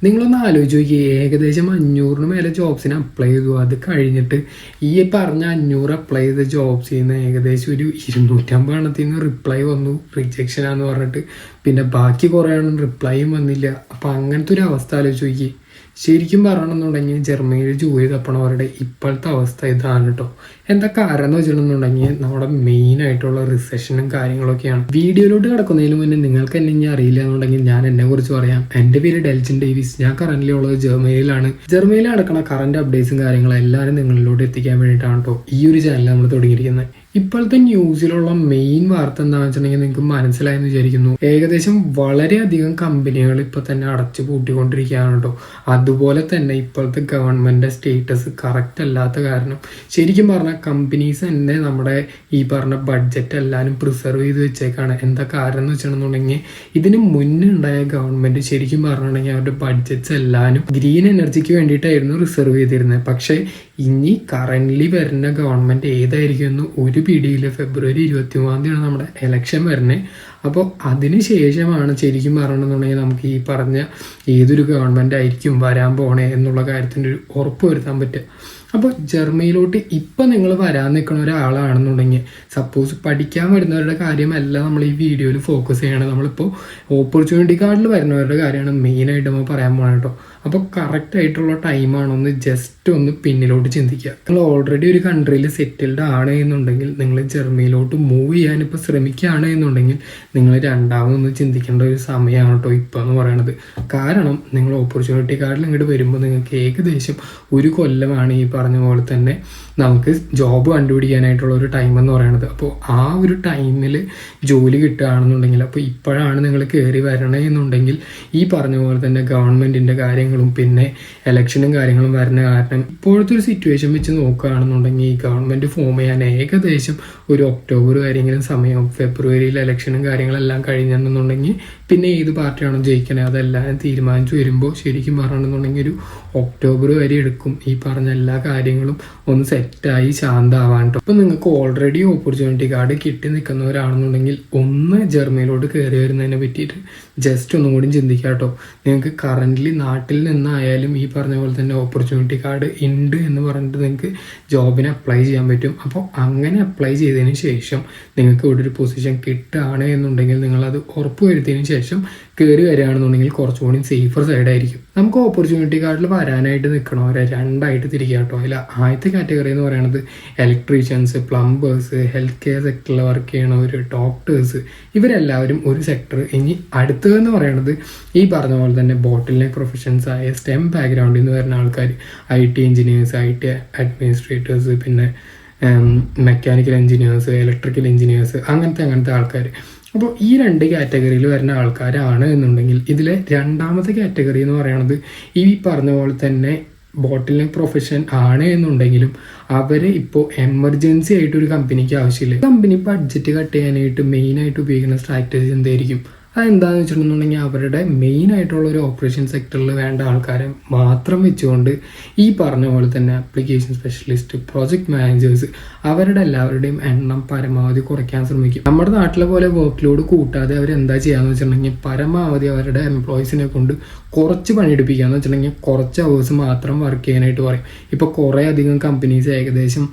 നിങ്ങളൊന്ന് ആലോചിച്ച് നോക്കി, ഏകദേശം 500-ന് മേലെ ജോബ്സിന് അപ്ലൈ ചെയ്തു. അത് കഴിഞ്ഞിട്ട് ഈ പറഞ്ഞ 500 അപ്ലൈ ചെയ്ത ജോബ്സിൽ നിന്ന് ഏകദേശം ഒരു 250 എണ്ണത്തിൽ നിന്ന് റിപ്ലൈ വന്നു, റിജക്ഷനാന്ന് പറഞ്ഞിട്ട്. പിന്നെ ബാക്കി കുറേ എണ്ണം റിപ്ലൈയും വന്നില്ല. അപ്പം അങ്ങനത്തെ ഒരു അവസ്ഥ ആലോചിച്ച് നോക്കി. ശരിക്കും പറയണമെന്നുണ്ടെങ്കിൽ ജർമ്മനിയിൽ ജോലി തപ്പണവരുടെ ഇപ്പോഴത്തെ അവസ്ഥ ഇതാണ് കേട്ടോ. എന്താ കാരണം എന്ന് വെച്ചിട്ടുണ്ടെന്നുണ്ടെങ്കിൽ നമ്മുടെ മെയിൻ ആയിട്ടുള്ള റിസഷനും കാര്യങ്ങളൊക്കെയാണ്. വീഡിയോയിലോട്ട് കിടക്കുന്നതിന് മുന്നേ നിങ്ങൾക്ക് എന്നെ ഇനി അറിയില്ല എന്നുണ്ടെങ്കിൽ ഞാൻ എന്നെ കുറിച്ച് പറയാം. എൻ്റെ പേര് ഡെൽജിൻ ഡേവിസ്. ഞാൻ കറന്റ് ഉള്ളത് ജർമ്മനിയിലാണ്. ജർമ്മനിയിൽ നടക്കുന്ന കറന്റ് അപ്ഡേറ്റ്സും കാര്യങ്ങളും എല്ലാവരും നിങ്ങളിലോട്ട് എത്തിക്കാൻ വേണ്ടിയിട്ടാണ് കേട്ടോ ഈ ഒരു ചാനൽ നമ്മൾ തുടങ്ങിയിരിക്കുന്നത്. ഇപ്പോഴത്തെ ന്യൂസിലുള്ള മെയിൻ വാർത്ത എന്താണെന്ന് വെച്ചിട്ടുണ്ടെങ്കിൽ നിങ്ങൾക്ക് മനസ്സിലായെന്ന് വിചാരിക്കുന്നു. ഏകദേശം വളരെയധികം കമ്പനികൾ ഇപ്പോൾ തന്നെ അടച്ചു പൂട്ടിക്കൊണ്ടിരിക്കുകയാണ് കേട്ടോ. അതുപോലെ തന്നെ ഇപ്പോഴത്തെ ഗവൺമെൻറ് സ്റ്റേറ്റസ് കറക്റ്റ് അല്ലാത്ത കാരണം ശരിക്കും പറഞ്ഞാൽ കമ്പനീസ് തന്നെ നമ്മുടെ ഈ പറഞ്ഞ ബഡ്ജറ്റ് എല്ലാവരും പ്രിസർവ് ചെയ്ത് വെച്ചേക്കാണ്. എന്താ കാരണം എന്ന് വെച്ചിട്ടുണ്ടെങ്കിൽ ഇതിന് മുന്നേ ഉണ്ടായ ഗവൺമെൻറ് ശരിക്കും പറഞ്ഞിട്ടുണ്ടെങ്കിൽ അവരുടെ ബഡ്ജറ്റ്സ് എല്ലാവരും ഗ്രീൻ എനർജിക്ക് വേണ്ടിയിട്ടായിരുന്നു റിസർവ് ചെയ്തിരുന്നത്. പക്ഷേ ഇനി കറൻ്റ്ലി വരുന്ന ഗവൺമെൻറ് ഏതായിരിക്കും എന്ന് ഒരു പിടിയിൽ. ഫെബ്രുവരി 23 നമ്മുടെ എലക്ഷൻ വരുന്നത്. അപ്പോൾ അതിന് ശേഷമാണ് ശരിക്കും പറയണമെന്നുണ്ടെങ്കിൽ നമുക്ക് ഈ പറഞ്ഞ ഏതൊരു ഗവൺമെൻറ് ആയിരിക്കും വരാൻ പോണേ എന്നുള്ള കാര്യത്തിൻ്റെ ഒരു ഉറപ്പ് വരുത്താൻ പറ്റുക. അപ്പോൾ ജർമ്മനിയിലോട്ട് ഇപ്പം നിങ്ങൾ വരാൻ നിൽക്കുന്ന ഒരാളാണെന്നുണ്ടെങ്കിൽ, സപ്പോസ് പഠിക്കാൻ വരുന്നവരുടെ കാര്യമല്ല നമ്മൾ ഈ വീഡിയോയിൽ ഫോക്കസ് ചെയ്യണം. നമ്മളിപ്പോൾ ഓപ്പർച്യൂണിറ്റി കാർഡിൽ വരുന്നവരുടെ കാര്യമാണ് മെയിനായിട്ട് നമ്മൾ പറയാൻ പോകണം കേട്ടോ. അപ്പോൾ കറക്റ്റ് ആയിട്ടുള്ള ടൈമാണൊന്ന് ജസ്റ്റ് ഒന്ന് പിന്നിലോട്ട് ചിന്തിക്കുക. നിങ്ങൾ ഓൾറെഡി ഒരു കൺട്രിയിൽ സെറ്റിൽഡ് ആണ് എന്നുണ്ടെങ്കിൽ, നിങ്ങൾ ജർമ്മനിയിലോട്ട് മൂവ് ചെയ്യാൻ ഇപ്പോൾ ശ്രമിക്കുകയാണ് എന്നുണ്ടെങ്കിൽ നിങ്ങൾ രണ്ടാമതൊന്ന് ചിന്തിക്കേണ്ട ഒരു സമയമാണ് കേട്ടോ ഇപ്പോൾ എന്ന് പറയണത്. കാരണം നിങ്ങൾ ഓപ്പർച്യൂണിറ്റി കാർഡിൽ ഇങ്ങോട്ട് വരുമ്പോൾ നിങ്ങൾക്ക് ഏകദേശം ഒരു കൊല്ലമാണ് ഈ പറഞ്ഞ പോലെ തന്നെ നമുക്ക് ജോബ് കണ്ടുപിടിക്കാനായിട്ടുള്ള ഒരു ടൈം എന്ന് പറയുന്നത്. അപ്പോൾ ആ ഒരു ടൈമിൽ ജോലി കിട്ടുകയാണെന്നുണ്ടെങ്കിൽ, അപ്പോൾ ഇപ്പോഴാണ് നിങ്ങൾ കയറി വരണേ എന്നുണ്ടെങ്കിൽ ഈ പറഞ്ഞ പോലെ തന്നെ ഗവൺമെൻറ്റിൻ്റെ കാര്യങ്ങളും പിന്നെ ഇലക്ഷനും കാര്യങ്ങളും വരുന്ന കാരണം ഇപ്പോഴത്തെ ഒരു സിറ്റുവേഷൻ വെച്ച് നോക്കുകയാണെന്നുണ്ടെങ്കിൽ ഈ ഗവൺമെൻറ് ഫോം ചെയ്യാൻ ഏകദേശം ഒരു ഒക്ടോബർ വരെയെങ്കിലും സമയം. ഫെബ്രുവരിയിൽ ഇലക്ഷനും കാര്യങ്ങളെല്ലാം കഴിഞ്ഞെന്നുണ്ടെങ്കിൽ പിന്നെ ഏത് പാർട്ടിയാണോ ജയിക്കണേ അതെല്ലാം തീരുമാനിച്ചു വരുമ്പോൾ ശരിക്കും പറയണമെന്നുണ്ടെങ്കിൽ ഒരു ഒക്ടോബർ വരെ എടുക്കും ഈ പറഞ്ഞ എല്ലാ കാര്യങ്ങളും ഒന്ന് സെറ്റായി ശാന്തമാവാൻ കേട്ടോ. അപ്പം നിങ്ങൾക്ക് ഓൾറെഡി ഓപ്പർച്യൂണിറ്റി കാർഡ് കിട്ടി നിൽക്കുന്നവരാണെന്നുണ്ടെങ്കിൽ ഒന്ന് ജർമ്മനിയിലോട്ട് കയറി വരുന്നതിനെ പറ്റിയിട്ട് ജസ്റ്റ് ഒന്നും കൂടി ചിന്തിക്കുക കേട്ടോ. നിങ്ങൾക്ക് കറൻ്റ്ലി നാട്ടിൽ നിന്നായാലും ഈ പറഞ്ഞ പോലെ തന്നെ ഓപ്പർച്യൂണിറ്റി കാർഡ് ഉണ്ട് എന്ന് പറഞ്ഞിട്ട് നിങ്ങൾക്ക് ജോബിന് അപ്ലൈ ചെയ്യാൻ പറ്റും. അപ്പോൾ അങ്ങനെ അപ്ലൈ ചെയ്തതിന് ശേഷം നിങ്ങൾക്ക് ഇവിടെ ഒരു പൊസിഷൻ കിട്ടുകയാണ് എന്നുണ്ടെങ്കിൽ നിങ്ങളത് ഉറപ്പ് വരുത്തിയതിന് ശേഷം കയറി വരികയാണെന്നുണ്ടെങ്കിൽ കുറച്ചുകൂടി സേഫർ സൈഡായിരിക്കും. നമുക്ക് ഓപ്പർച്യൂണിറ്റി കാർഡിൽ വരാനായിട്ട് നിൽക്കണവരെ രണ്ടായിട്ട് തിരിക്കുക കേട്ടോ. അതിൽ ആദ്യത്തെ കാറ്റഗറി എന്ന് പറയുന്നത് ഇലക്ട്രീഷ്യൻസ്, പ്ലംബേഴ്സ്, ഹെൽത്ത് കെയർ സെക്ടറിൽ വർക്ക് ചെയ്യണവർ, ഡോക്ടേഴ്സ്, ഇവരെല്ലാവരും ഒരു സെക്ടർ. ഇനി അടുത്തതെന്ന് പറയുന്നത് ഈ പറഞ്ഞ പോലെ തന്നെ ബോട്ടിൽ നെക്ക് പ്രൊഫഷൻസ് ആയ സ്റ്റെം ബാക്ക്ഗ്രൗണ്ടിൽ നിന്ന് വരുന്ന ആൾക്കാർ, IT എഞ്ചിനീയേഴ്സ്, IT അഡ്മിനിസ്ട്രേറ്റേഴ്സ്, പിന്നെ മെക്കാനിക്കൽ എഞ്ചിനീയേഴ്സ്, ഇലക്ട്രിക്കൽ എഞ്ചിനീയേഴ്സ്, അങ്ങനത്തെ ആൾക്കാർ. അപ്പോൾ ഈ രണ്ട് കാറ്റഗറിയിൽ വരുന്ന ആൾക്കാരാണ് എന്നുണ്ടെങ്കിൽ ഇതിലെ രണ്ടാമത്തെ കാറ്റഗറി എന്ന് പറയുന്നത് ഈ പറഞ്ഞ പോലെ തന്നെ ബോട്ടിൽ നെക്ക് പ്രൊഫഷൻ ആണ് എന്നുണ്ടെങ്കിലും അവരെ ഇപ്പോൾ എമർജൻസി ആയിട്ട് ഒരു കമ്പനിക്ക് ആവശ്യമില്ല. കമ്പനി ബഡ്ജറ്റ് കട്ട് ചെയ്യാനായിട്ട് മെയിനായിട്ട് ഉപയോഗിക്കുന്ന സ്ട്രാറ്റജി എന്തായിരിക്കും? അതെന്താണെന്ന് വെച്ചിട്ടുണ്ടെന്നുണ്ടെങ്കിൽ അവരുടെ മെയിൻ ആയിട്ടുള്ള ഒരു ഓപ്പറേഷൻ സെക്ടറിൽ വേണ്ട ആൾക്കാരെ മാത്രം വെച്ചുകൊണ്ട് ഈ പറഞ്ഞ പോലെ തന്നെ ആപ്ലിക്കേഷൻ സ്പെഷ്യലിസ്റ്റ്, പ്രോജക്റ്റ് മാനേജേഴ്സ്, അവരുടെ എല്ലാവരുടെയും എണ്ണം പരമാവധി കുറയ്ക്കാൻ ശ്രമിക്കും. നമ്മുടെ നാട്ടിലെ പോലെ വർക്ക് ലോഡ് കൂട്ടാതെ അവരെന്താ ചെയ്യാന്ന് വെച്ചിട്ടുണ്ടെങ്കിൽ പരമാവധി അവരുടെ എംപ്ലോയീസിനെ കൊണ്ട് കുറച്ച് പണിയെടുപ്പിക്കാന്ന് വെച്ചിട്ടുണ്ടെങ്കിൽ കുറച്ച് അവേഴ്സ് മാത്രം വർക്ക് ചെയ്യാനായിട്ട് പറയും. ഇപ്പോൾ കുറേ അധികം കമ്പനീസ് ഏകദേശം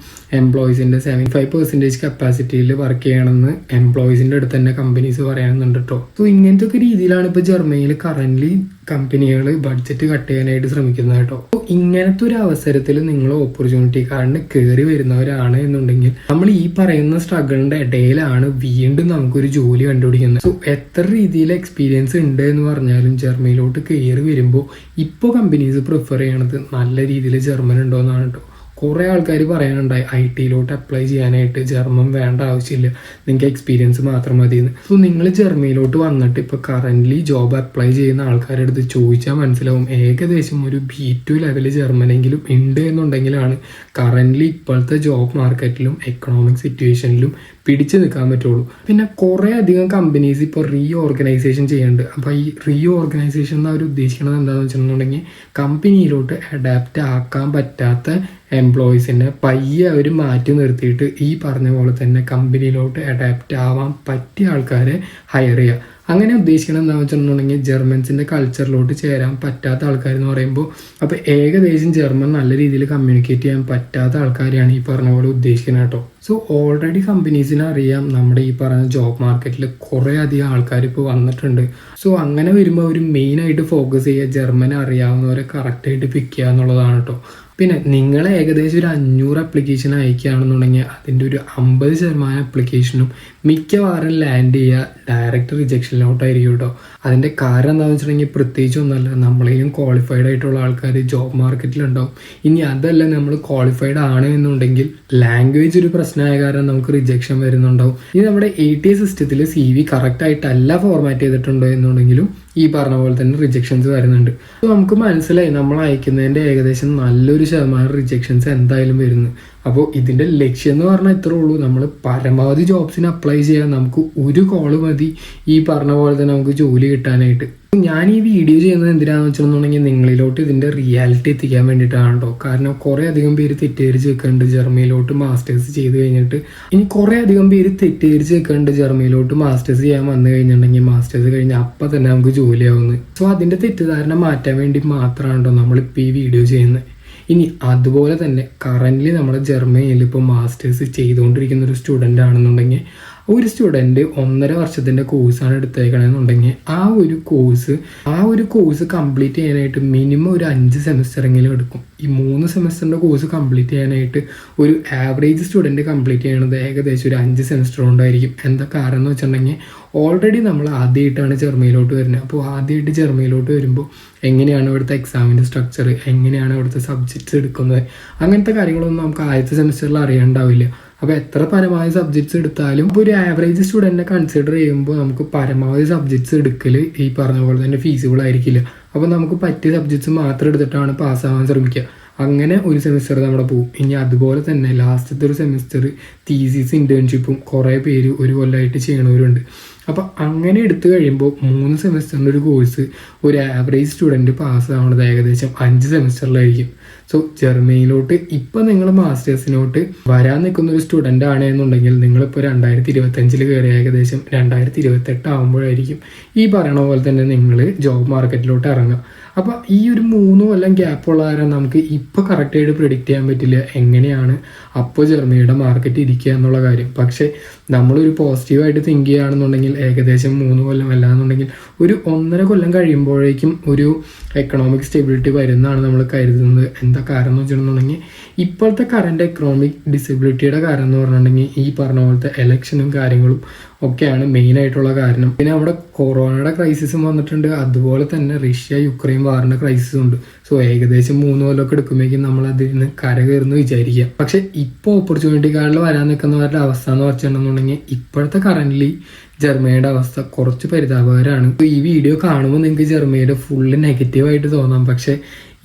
എംപ്ലോയീസിൻ്റെ 75% കപ്പാസിറ്റിയിൽ വർക്ക് ചെയ്യണമെന്ന് എംപ്ലോയീസിൻ്റെ അടുത്ത് തന്നെ കമ്പനീസ് പറയുന്നുണ്ട് കേട്ടോ. സോ ഇങ്ങനത്തെ ഒക്കെ രീതിയിലാണ് ഇപ്പോൾ ജർമ്മനിയിൽ കറൻ്റ്ലി കമ്പനികൾ ബഡ്ജറ്റ് കട്ട് ചെയ്യാനായിട്ട് ശ്രമിക്കുന്നത് കേട്ടോ. അപ്പോൾ ഇങ്ങനത്തെ ഒരു അവസരത്തിൽ നിങ്ങൾ ഓപ്പർച്യൂണിറ്റി കാർഡിന് കയറി വരുന്നവരാണ് എന്നുണ്ടെങ്കിൽ നമ്മൾ ഈ പറയുന്ന സ്ട്രഗിളിൻ്റെ ഇടയിലാണ് വീണ്ടും നമുക്കൊരു ജോലി കണ്ടുപിടിക്കുന്നത്. സോ എത്ര രീതിയിൽ എക്സ്പീരിയൻസ് ഉണ്ട് എന്ന് പറഞ്ഞാലും ജർമ്മനിയിലോട്ട് കയറി വരുമ്പോൾ ഇപ്പോൾ കമ്പനീസ് പ്രിഫർ ചെയ്യണത് നല്ല രീതിയിൽ ജർമ്മൻ ഉണ്ടോ എന്നാണ് കേട്ടോ. കുറേ ആൾക്കാർ പറയാനുണ്ടായി IT അപ്ലൈ ചെയ്യാനായിട്ട് ജർമ്മൻ വേണ്ട ആവശ്യമില്ല, നിങ്ങൾക്ക് എക്സ്പീരിയൻസ് മാത്രം മതിയെന്ന്. സോ നിങ്ങൾ ജർമ്മനിയിലോട്ട് വന്നിട്ട് ഇപ്പോൾ കറൻ്റ്ലി ജോബ് അപ്ലൈ ചെയ്യുന്ന ആൾക്കാരുടെ അടുത്ത് ചോദിച്ചാൽ മനസ്സിലാവും ഏകദേശം ഒരു B2 ലെവൽ ജർമ്മനെങ്കിലും ഉണ്ട് എന്നുണ്ടെങ്കിലാണ് കറൻ്റ്ലി ഇപ്പോഴത്തെ ജോബ് മാർക്കറ്റിലും എക്കണോമിക് സിറ്റുവേഷനിലും പിടിച്ചു നിൽക്കാൻ പറ്റുള്ളൂ. പിന്നെ കുറേ അധികം കമ്പനീസ് ഇപ്പോൾ റീഓർഗനൈസേഷൻ ചെയ്യുന്നുണ്ട്. അപ്പോൾ ഈ റീഓർഗനൈസേഷൻ എന്ന് അവർ ഉദ്ദേശിക്കുന്നത് എന്താണെന്ന് വെച്ചിട്ടുണ്ടെങ്കിൽ കമ്പനിയിലോട്ട് അഡാപ്റ്റ് ആക്കാൻ പറ്റാത്ത എംപ്ലോയീസിനെ പയ്യെ അവർ മാറ്റി നിർത്തിയിട്ട് ഈ പറഞ്ഞ പോലെ തന്നെ കമ്പനിയിലോട്ട് അഡാപ്റ്റ് ആവാൻ പറ്റിയ ആൾക്കാരെ ഹയർ ചെയ്യുക. അങ്ങനെ ഉദ്ദേശിക്കണം എന്താണെന്ന് വെച്ചിട്ടുണ്ടെങ്കിൽ ജർമ്മൻസിൻ്റെ കൾച്ചറിലോട്ട് ചേരാൻ പറ്റാത്ത ആൾക്കാരെന്ന് പറയുമ്പോൾ അപ്പോൾ ഏകദേശം ജർമ്മൻ നല്ല രീതിയിൽ കമ്മ്യൂണിക്കേറ്റ് ചെയ്യാൻ പറ്റാത്ത ആൾക്കാരെയാണ് ഈ പറഞ്ഞ പോലെ ഉദ്ദേശിക്കുന്നത് കേട്ടോ. സോ ഓൾറെഡി കമ്പനീസിന് അറിയാം നമ്മുടെ ഈ പറഞ്ഞ ജോബ് മാർക്കറ്റിൽ കുറേ അധികം ആൾക്കാർ ഇപ്പോൾ വന്നിട്ടുണ്ട്. സോ അങ്ങനെ വരുമ്പോൾ അവർ മെയിനായിട്ട് ഫോക്കസ് ചെയ്യുക ജർമ്മൻ അറിയാവുന്നവരെ കറക്റ്റായിട്ട് പിക്ക് ചെയ്യുക എന്നുള്ളതാണ് കേട്ടോ. പിന്നെ നിങ്ങൾ ഏകദേശം ഒരു 500 ആപ്ലിക്കേഷൻ അയക്കുകയാണെന്നുണ്ടെങ്കിൽ അതിൻ്റെ ഒരു 50% ആപ്ലിക്കേഷനും മിക്കവാറും ലാൻഡ് ചെയ്യുക ഡയറക്റ്റ് റിജക്ഷനിലോട്ടായിരിക്കും കേട്ടോ. അതിൻ്റെ കാരണം എന്താണെന്ന് വെച്ചിട്ടുണ്ടെങ്കിൽ പ്രത്യേകിച്ച് ഒന്നല്ല, നമ്മളേലും ക്വാളിഫൈഡ് ആയിട്ടുള്ള ആൾക്കാർ ജോബ് മാർക്കറ്റിലുണ്ടാവും. ഇനി അതല്ല നമ്മൾ ക്വാളിഫൈഡ് ആണ് എന്നുണ്ടെങ്കിൽ ലാംഗ്വേജ് ഒരു പ്രശ്നമായ കാരണം നമുക്ക് റിജക്ഷൻ വരുന്നുണ്ടാവും. ഇനി നമ്മുടെ ATS സിസ്റ്റത്തിൽ CV കറക്റ്റായിട്ടല്ല ഫോർമാറ്റ് ചെയ്തിട്ടുണ്ടോ എന്നുണ്ടെങ്കിലും ഈ പറഞ്ഞ പോലെ തന്നെ റിജക്ഷൻസ് വരുന്നുണ്ട്. അപ്പോൾ നമുക്ക് മനസ്സിലായി നമ്മൾ അയക്കുന്നതിൻ്റെ ഏകദേശം നല്ലൊരു ശതമാനം റിജക്ഷൻസ് എന്തായാലും വരുന്നു. അപ്പോൾ ഇതിൻ്റെ ലക്ഷ്യം എന്ന് പറഞ്ഞാൽ ഇത്രേ ഉള്ളൂ, നമ്മൾ പരമാവധി ജോബ്സിന് അപ്ലൈ ചെയ്യാൻ നമുക്ക് ഒരു കോള് മതി ഈ പറഞ്ഞ പോലെ തന്നെ നമുക്ക് ജോലി കിട്ടാനായിട്ട്. ഞാൻ ഈ വീഡിയോ ചെയ്യുന്നത് എന്തിനാണെന്ന് വെച്ചിട്ടുണ്ടെങ്കിൽ നിങ്ങളിലോട്ട് ഇതിൻ്റെ റിയാലിറ്റി എത്തിക്കാൻ വേണ്ടിയിട്ടാണ് കേട്ടോ. കാരണം കുറേ അധികം പേര് തെറ്റിദ്ധരിച്ച് വെക്കുന്നുണ്ട് ജർമ്മനിയിലോട്ട് മാസ്റ്റേഴ്സ് ചെയ്ത് കഴിഞ്ഞിട്ട്. ഇനി കുറേ അധികം പേര് തെറ്റിദ്ധരിച്ച് വെക്കുന്നുണ്ട് ജർമ്മനിയിലോട്ട് മാസ്റ്റേഴ്സ് ചെയ്യാൻ വന്നു കഴിഞ്ഞിട്ടുണ്ടെങ്കിൽ മാസ്റ്റേഴ്സ് കഴിഞ്ഞാൽ അപ്പം തന്നെ നമുക്ക് ജോലിയാവുന്നത്. സോ അതിൻ്റെ തെറ്റിദ്ധാരണ മാറ്റാൻ വേണ്ടി മാത്രമാണ് കേട്ടോ നമ്മളിപ്പോൾ ഈ വീഡിയോ ചെയ്യുന്നത്. ഇനി അതുപോലെ തന്നെ കറൻ്റ്ലി നമ്മുടെ ജർമ്മനിയിൽ ഇപ്പോൾ മാസ്റ്റേഴ്സ് ചെയ്തുകൊണ്ടിരിക്കുന്ന ഒരു സ്റ്റുഡൻ്റ് ആണെന്നുണ്ടെങ്കിൽ ഒരു സ്റ്റുഡൻറ്റ് 1.5 വർഷത്തിൻ്റെ കോഴ്സാണ് എടുത്തേക്കണമെന്നുണ്ടെങ്കിൽ ആ ഒരു കോഴ്സ് കംപ്ലീറ്റ് ചെയ്യാനായിട്ട് മിനിമം ഒരു 5 സെമസ്റ്ററെങ്കിലും എടുക്കും. ഈ 3 സെമസ്റ്ററിൻ്റെ കോഴ്സ് കംപ്ലീറ്റ് ചെയ്യാനായിട്ട് ഒരു ആവറേജ് സ്റ്റുഡൻറ്റ് കംപ്ലീറ്റ് ചെയ്യണത് ഏകദേശം ഒരു 5 സെമസ്റ്റർ കൊണ്ടായിരിക്കും. എന്താ കാരണം എന്ന് വെച്ചിട്ടുണ്ടെങ്കിൽ ഓൾറെഡി നമ്മൾ ആദ്യമായിട്ടാണ് ജർമ്മനിയിലോട്ട് വരുന്നത്. അപ്പോൾ ആദ്യമായിട്ട് ജർമ്മനിയിലോട്ട് വരുമ്പോൾ എങ്ങനെയാണ് ഇവിടുത്തെ എക്സാമിൻ്റെ സ്ട്രക്ചർ, എങ്ങനെയാണ് ഇവിടുത്തെ സബ്ജക്ട്സ് എടുക്കുന്നത്, അങ്ങനത്തെ കാര്യങ്ങളൊന്നും നമുക്ക് ആദ്യത്തെ സെമസ്റ്ററിൽ അറിയാണ്ടാവില്ല. അപ്പോൾ എത്ര പരമാവധി സബ്ജക്ട്സ് എടുത്താലും ഇപ്പോൾ ഒരു ആവറേജ് സ്റ്റുഡൻറ്റിനെ കൺസിഡർ ചെയ്യുമ്പോൾ നമുക്ക് പരമാവധി സബ്ജക്ട്സ് എടുക്കൽ ഈ പറഞ്ഞ പോലെ തന്നെ ഫീസിബിൾ ആയിരിക്കില്ല. അപ്പോൾ നമുക്ക് പറ്റിയ സബ്ജക്ട്സ് മാത്രം എടുത്തിട്ടാണ് പാസ്സാവാൻ ശ്രമിക്കുക. അങ്ങനെ ഒരു സെമിസ്റ്റർ നമ്മുടെ പോകും. ഇനി അതുപോലെ തന്നെ ലാസ്റ്റത്തെ ഒരു സെമിസ്റ്റർ തീസിസ് ഇൻറ്റേൺഷിപ്പും കുറേ പേര് ഒരു കൊല്ലമായിട്ട് ചെയ്യണവരുണ്ട്. അപ്പോൾ അങ്ങനെ എടുത്തു കഴിയുമ്പോൾ 3 സെമിസ്റ്ററിൻ്റെ ഒരു കോഴ്സ് ഒരു ആവറേജ് സ്റ്റുഡൻറ്റ് പാസ്സാവുന്നത് ഏകദേശം 5 സെമിസ്റ്ററിലായിരിക്കും. സോ ജർമ്മനിയിലോട്ട് ഇപ്പം നിങ്ങൾ മാസ്റ്റേഴ്സിനോട്ട് വരാൻ നിൽക്കുന്ന ഒരു സ്റ്റുഡൻ്റ് ആണ് എന്നുണ്ടെങ്കിൽ നിങ്ങളിപ്പോൾ 2025 കയറി ഏകദേശം 2028 ആകുമ്പോഴായിരിക്കും ഈ പറയണ പോലെ തന്നെ നിങ്ങൾ ജോബ് മാർക്കറ്റിലോട്ട് ഇറങ്ങുക. അപ്പോൾ ഈ ഒരു 3 കൊല്ലം ഗ്യാപ്പുള്ള കാരണം നമുക്ക് ഇപ്പോൾ കറക്റ്റായിട്ട് പ്രിഡിക്റ്റ് ചെയ്യാൻ പറ്റില്ല എങ്ങനെയാണ് അപ്പോൾ ജർമ്മനിയുടെ മാർക്കറ്റ് ഇരിക്കുക എന്നുള്ള കാര്യം. പക്ഷേ നമ്മളൊരു പോസിറ്റീവായിട്ട് തിങ്ക് ചെയ്യുകയാണെന്നുണ്ടെങ്കിൽ ഏകദേശം 3 കൊല്ലം അല്ലാന്നുണ്ടെങ്കിൽ ഒരു 1.5 കൊല്ലം കഴിയുമ്പോഴേക്കും ഒരു എക്കണോമിക് സ്റ്റെബിലിറ്റി വരുന്നതാണ് നമ്മൾ കരുതുന്നത്. എന്താ കാരണം എന്ന് വെച്ചിട്ടുണ്ടെങ്കിൽ ഇപ്പോഴത്തെ കറണ്ട് എക്കണോമിക് ഡിസബിലിറ്റിയുടെ കാരണം എന്ന് പറഞ്ഞിട്ടുണ്ടെങ്കിൽ ഈ പറഞ്ഞ പോലത്തെ എലക്ഷനും കാര്യങ്ങളും ഒക്കെയാണ് മെയിനായിട്ടുള്ള കാരണം. പിന്നെ അവിടെ കൊറോണയുടെ ക്രൈസിസും വന്നിട്ടുണ്ട്, അതുപോലെ തന്നെ റഷ്യ യുക്രൈൻ വാറിൻ്റെ ക്രൈസിസും ഉണ്ട്. സോ ഏകദേശം 3 കൊല്ലമൊക്കെ എടുക്കുമ്പോഴേക്കും നമ്മൾ അതിൽ നിന്ന് കരകയറുന്നു വിചാരിക്കുക. പക്ഷേ ഇപ്പോൾ ഓപ്പർച്യൂണിറ്റി കാർഡിൽ വരാൻ നിൽക്കുന്നവരുടെ അവസ്ഥ എന്ന് വെച്ചിട്ടുണ്ടെന്നുണ്ടെങ്കിൽ ഇപ്പോഴത്തെ കറൻ്റ്ലി ജർമ്മനിയുടെ അവസ്ഥ കുറച്ച് പരിതാപകരമാണ്. ഈ വീഡിയോ കാണുമ്പോൾ നിങ്ങൾക്ക് ജർമ്മനിയുടെ ഫുള്ള് നെഗറ്റീവായിട്ട് തോന്നാം, പക്ഷേ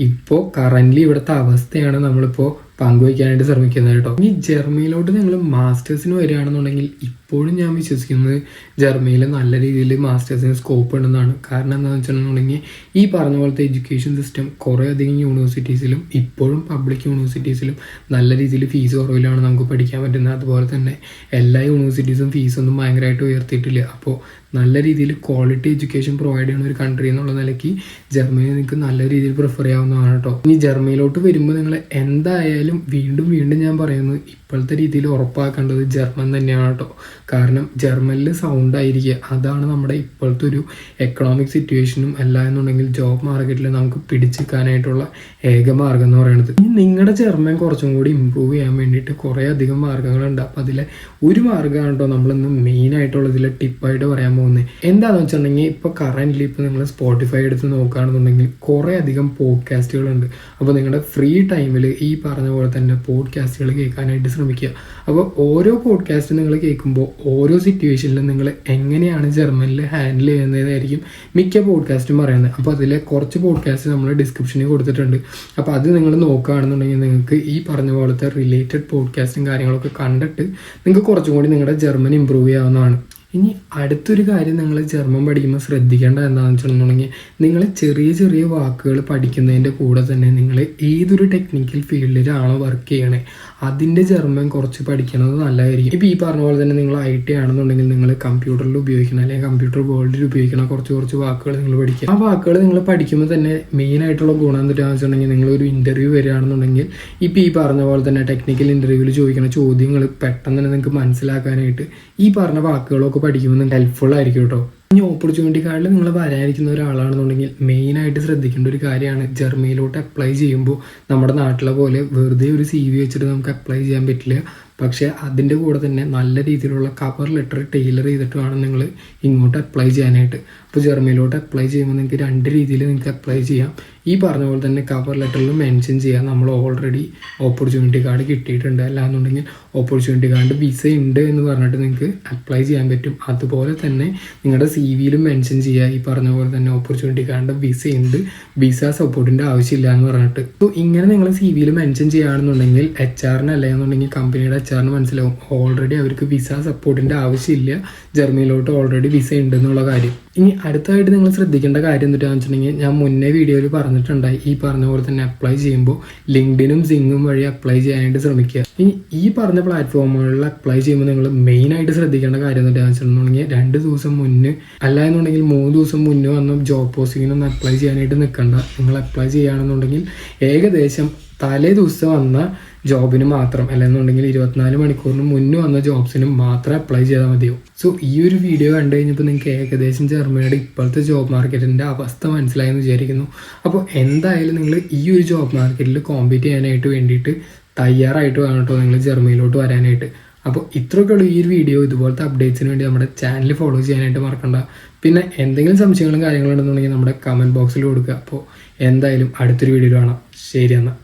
ഇപ്പോൾ കറൻ്റ്ലി ഇവിടുത്തെ അവസ്ഥയാണ് നമ്മളിപ്പോൾ പങ്കുവയ്ക്കാനായിട്ട് ശ്രമിക്കുന്നത് കേട്ടോ. ഇനി ജർമ്മനിയിലോട്ട് നിങ്ങൾ മാസ്റ്റേഴ്സിന് വരികയാണെന്നുണ്ടെങ്കിൽ ഇപ്പോഴും ഞാൻ വിശ്വസിക്കുന്നത് ജർമ്മനിയിൽ നല്ല രീതിയിൽ മാസ്റ്റേഴ്സിന് സ്കോപ്പ് ഉണ്ടെന്നാണ്. കാരണം എന്താണെന്ന് വെച്ചിട്ടുണ്ടെങ്കിൽ ഈ പറഞ്ഞ പോലത്തെ എഡ്യൂക്കേഷൻ സിസ്റ്റം കുറേ അധികം യൂണിവേഴ്സിറ്റീസിലും ഇപ്പോഴും പബ്ലിക് യൂണിവേഴ്സിറ്റീസിലും നല്ല രീതിയിൽ ഫീസ് കുറവിലാണ് നമുക്ക് പഠിക്കാൻ പറ്റുന്നത്. അതുപോലെ തന്നെ എല്ലാ യൂണിവേഴ്സിറ്റീസും ഫീസൊന്നും ഭയങ്കരമായിട്ട് ഉയർത്തിയിട്ടില്ല. അപ്പോൾ നല്ല രീതിയിൽ ക്വാളിറ്റി എഡ്യൂക്കേഷൻ പ്രൊവൈഡ് ചെയ്യുന്ന ഒരു കൺട്രി എന്നുള്ള നിലയ്ക്ക് ജർമ്മനി നിങ്ങൾക്ക് നല്ല രീതിയിൽ പ്രിഫർ ചെയ്യാവുന്നതാണ് കേട്ടോ. ഇനി ജർമ്മനിയിലോട്ട് വരുമ്പോൾ നിങ്ങൾ എന്തായാലും വീണ്ടും ഞാൻ പറയുന്നത് ഇപ്പോഴത്തെ രീതിയിൽ ഉറപ്പാക്കേണ്ടത് ജർമ്മൻ തന്നെയാണ് കേട്ടോ. കാരണം ജർമ്മനിൽ സൗണ്ട് ആയിരിക്കുക, അതാണ് നമ്മുടെ ഇപ്പോഴത്തെ ഒരു എക്കണോമിക് സിറ്റുവേഷനും അല്ല എന്നുണ്ടെങ്കിൽ ജോബ് മാർക്കറ്റിൽ നമുക്ക് പിടിച്ചെടുക്കാനായിട്ടുള്ള ഏക മാർഗം എന്ന് പറയുന്നത്. ഇനി നിങ്ങളുടെ ജർമ്മൻ കുറച്ചും കൂടി ഇമ്പ്രൂവ് ചെയ്യാൻ വേണ്ടിയിട്ട് കുറേ അധികം മാർഗ്ഗങ്ങളുണ്ട്. അപ്പോൾ അതിലെ ഒരു മാർഗ്ഗമാണ് കേട്ടോ നമ്മളിന്ന് മെയിനായിട്ടുള്ള ഇതിലെ ടിപ്പായിട്ട് പറയാൻ പോകുന്നത്. എന്താണെന്ന് വെച്ചിട്ടുണ്ടെങ്കിൽ ഇപ്പോൾ കറൻ്റ്ലി ഇപ്പോൾ നിങ്ങൾ സ്പോട്ടിഫൈ എടുത്ത് നോക്കുകയാണെന്നുണ്ടെങ്കിൽ കുറേ അധികം പോഡ്കാസ്റ്റുകളുണ്ട്. അപ്പോൾ നിങ്ങളുടെ ഫ്രീ ടൈമിൽ ഈ പറഞ്ഞ പോലെ തന്നെ പോഡ്കാസ്റ്റുകൾ കേൾക്കാനായിട്ട് ശ്രമിക്കുക. അപ്പോൾ ഓരോ പോഡ്കാസ്റ്റ് നിങ്ങൾ കേൾക്കുമ്പോൾ ഓരോ സിറ്റുവേഷനിലും നിങ്ങൾ എങ്ങനെയാണ് ജർമ്മനിൽ ഹാൻഡിൽ ചെയ്യുന്നതായിരിക്കും മിക്ക പോഡ്കാസ്റ്റും പറയുന്നത്. അപ്പോൾ അതിലെ കുറച്ച് പോഡ്കാസ്റ്റ് നമ്മൾ ഡിസ്ക്രിപ്ഷനിൽ കൊടുത്തിട്ടുണ്ട്. അപ്പോൾ അത് നിങ്ങൾ നോക്കുകയാണെന്നുണ്ടെങ്കിൽ നിങ്ങൾക്ക് ഈ പറഞ്ഞ പോലത്തെ റിലേറ്റഡ് പോഡ്കാസ്റ്റും കാര്യങ്ങളൊക്കെ കണ്ടിട്ട് നിങ്ങൾക്ക് കുറച്ചും കൂടി നിങ്ങളുടെ ജർമ്മൻ ഇമ്പ്രൂവ് ചെയ്യാവുന്നതാണ്. ഇനി അടുത്തൊരു കാര്യം നിങ്ങൾ ജർമ്മൻ പഠിക്കുമ്പോൾ ശ്രദ്ധിക്കേണ്ടത് എന്താണെന്ന് വെച്ചിട്ടുണ്ടെങ്കിൽ നിങ്ങൾ ചെറിയ ചെറിയ വാക്കുകൾ പഠിക്കുന്നതിൻ്റെ കൂടെ തന്നെ നിങ്ങൾ ഏതൊരു ടെക്നിക്കൽ ഫീൽഡിലാണോ വർക്ക് ചെയ്യണേ അതിൻ്റെ ജർമ്മൻ കുറച്ച് പഠിക്കുന്നത് നല്ലതായിരിക്കും. ഇപ്പോൾ ഈ പറഞ്ഞ പോലെ തന്നെ നിങ്ങൾ IT ആണെന്നുണ്ടെങ്കിൽ നിങ്ങൾ കമ്പ്യൂട്ടറിൽ ഉപയോഗിക്കണം അല്ലെങ്കിൽ കമ്പ്യൂട്ടർ വേൾഡിൽ ഉപയോഗിക്കണം കുറച്ച് വാക്കുകൾ നിങ്ങൾ പഠിക്കുക. ആ വാക്കുകൾ നിങ്ങൾ പഠിക്കുമ്പോൾ തന്നെ മെയിനായിട്ടുള്ള ഗുണം എന്താണെന്ന് വെച്ചിട്ടുണ്ടെങ്കിൽ നിങ്ങളൊരു ഇൻ്റർവ്യൂ വരികയാണെന്നുണ്ടെങ്കിൽ ഇപ്പോൾ ഈ പറഞ്ഞ പോലെ തന്നെ ടെക്നിക്കൽ ഇൻ്റർവ്യൂവിൽ ചോദിക്കുന്ന ചോദ്യങ്ങൾ പെട്ടെന്ന് തന്നെ നിങ്ങൾക്ക് മനസ്സിലാക്കാനായിട്ട് ഈ പറഞ്ഞ വാക്കുകളൊക്കെ പഠിക്കുമ്പോൾ ഹെൽപ്ഫുൾ ആയിരിക്കും കേട്ടോ. ഇനി ഓപ്പർച്യൂണിറ്റി കാർഡിൽ നിങ്ങൾ വരാനിരിക്കുന്ന ഒരാളാണെന്നുണ്ടെങ്കിൽ മെയിനായിട്ട് ശ്രദ്ധിക്കേണ്ട ഒരു കാര്യമാണ് ജർമ്മനിയിലോട്ട് അപ്ലൈ ചെയ്യുമ്പോൾ നമ്മുടെ നാട്ടിലെ പോലെ വെറുതെ ഒരു CV വെച്ചിട്ട് നമുക്ക് അപ്ലൈ ചെയ്യാൻ പറ്റില്ല. പക്ഷേ അതിൻ്റെ കൂടെ തന്നെ നല്ല രീതിയിലുള്ള കവർ ലെറ്റർ ടൈലർ ചെയ്തിട്ട് വേണം നിങ്ങൾ ഇങ്ങോട്ട് അപ്ലൈ ചെയ്യാനായിട്ട്. അപ്പോൾ ജർമ്മനിയിലോട്ട് അപ്ലൈ ചെയ്യുമ്പോൾ നിങ്ങൾക്ക് 2 രീതിയിൽ നിങ്ങൾക്ക് അപ്ലൈ ചെയ്യാം. ഈ പറഞ്ഞ പോലെ തന്നെ കവർ ലെറ്ററിൽ മെൻഷൻ ചെയ്യാം നമ്മൾ ഓൾറെഡി ഓപ്പർച്യൂണിറ്റി കാർഡ് കിട്ടിയിട്ടുണ്ട്, അല്ലാന്നുണ്ടെങ്കിൽ ഓപ്പർച്യൂണിറ്റി കാർഡ് വിസ ഉണ്ട് എന്ന് പറഞ്ഞിട്ട് നിങ്ങൾക്ക് അപ്ലൈ ചെയ്യാൻ പറ്റും. അതുപോലെ തന്നെ നിങ്ങളുടെ CVയിലും മെൻഷൻ ചെയ്യുക ഈ പറഞ്ഞ പോലെ തന്നെ ഓപ്പർച്യൂണിറ്റി കാർഡ് വിസ ഉണ്ട്, വിസ സപ്പോർട്ടിൻ്റെ ആവശ്യമില്ല എന്ന് പറഞ്ഞിട്ട്. അപ്പോൾ ഇങ്ങനെ നിങ്ങൾ CVയിൽ മെൻഷൻ ചെയ്യുകയാണെന്നുണ്ടെങ്കിൽ HR-ന് അല്ലെന്നുണ്ടെങ്കിൽ കമ്പനിയുടെ HR-ന് മനസ്സിലാവും ഓൾറെഡി അവർക്ക് വിസ സപ്പോർട്ടിൻ്റെ ആവശ്യമില്ല, ജർമ്മനിയിലോട്ട് ഓൾറെഡി വിസ ഉണ്ടെന്നുള്ള കാര്യം. ഇനി അടുത്തതായിട്ട് നിങ്ങൾ ശ്രദ്ധിക്കേണ്ട കാര്യം എന്താണെന്ന് വെച്ചിട്ടുണ്ടെങ്കിൽ ഞാൻ മുന്നേ വീഡിയോയിൽ പറഞ്ഞിട്ടുണ്ടായി ഈ പറഞ്ഞ പോലെ തന്നെ അപ്ലൈ ചെയ്യുമ്പോൾ ലിങ്ക്ഡിനും സിങ്ങും വഴി അപ്ലൈ ചെയ്യാനായിട്ട് ശ്രമിക്കുക. ഇനി ഈ പറഞ്ഞ പ്ലാറ്റ്ഫോമുകളിൽ അപ്ലൈ ചെയ്യുമ്പോൾ നിങ്ങൾ മെയിനായിട്ട് ശ്രദ്ധിക്കേണ്ട കാര്യം എന്താണെന്ന് വെച്ചിട്ടുണ്ടെങ്കിൽ 2 ദിവസം മുന്നേ അല്ല എന്നുണ്ടെങ്കിൽ 3 ദിവസം മുന്നേ വന്ന് ജോബ് പോസ്റ്റിങ്ങിനൊന്നും അപ്ലൈ ചെയ്യാനായിട്ട് നിൽക്കണ്ട. നിങ്ങൾ അപ്ലൈ ചെയ്യുകയാണെന്നുണ്ടെങ്കിൽ ഏകദേശം തലേ ദിവസം വന്ന ജോബിന് മാത്രം അല്ലെന്നുണ്ടെങ്കിൽ 24 മണിക്കൂറിന് മുന്നേ വന്ന ജോബ്സിന് മാത്രം അപ്ലൈ ചെയ്താൽ മതിയോ. സോ ഈ ഒരു വീഡിയോ കണ്ടു കഴിഞ്ഞപ്പോൾ നിങ്ങൾക്ക് ഏകദേശം ജർമ്മനിയുടെ ഇപ്പോഴത്തെ ജോബ് മാർക്കറ്റിൻ്റെ അവസ്ഥ മനസ്സിലായെന്ന് വിചാരിക്കുന്നു. അപ്പോൾ എന്തായാലും നിങ്ങൾ ഈ ഒരു ജോബ് മാർക്കറ്റിൽ കോമ്പീറ്റ് ചെയ്യാനായിട്ട് വേണ്ടിയിട്ട് തയ്യാറായിട്ട് വേണം കേട്ടോ നിങ്ങൾ ജർമ്മനിയിലോട്ട് വരാനായിട്ട്. അപ്പോൾ ഇത്രയൊക്കെ ഉള്ളൂ ഈ ഒരു വീഡിയോ. ഇതുപോലത്തെ അപ്ഡേറ്റ്സിന് വേണ്ടി നമ്മുടെ ചാനൽ ഫോളോ ചെയ്യാനായിട്ട് മറക്കണ്ട. പിന്നെ എന്തെങ്കിലും സംശയങ്ങളും കാര്യങ്ങളും ഉണ്ടെന്നുണ്ടെങ്കിൽ നമ്മുടെ കമൻറ്റ് ബോക്സിൽ കൊടുക്കുക. അപ്പോൾ എന്തായാലും അടുത്തൊരു വീഡിയോ കാണാം. ശരി എന്നാൽ.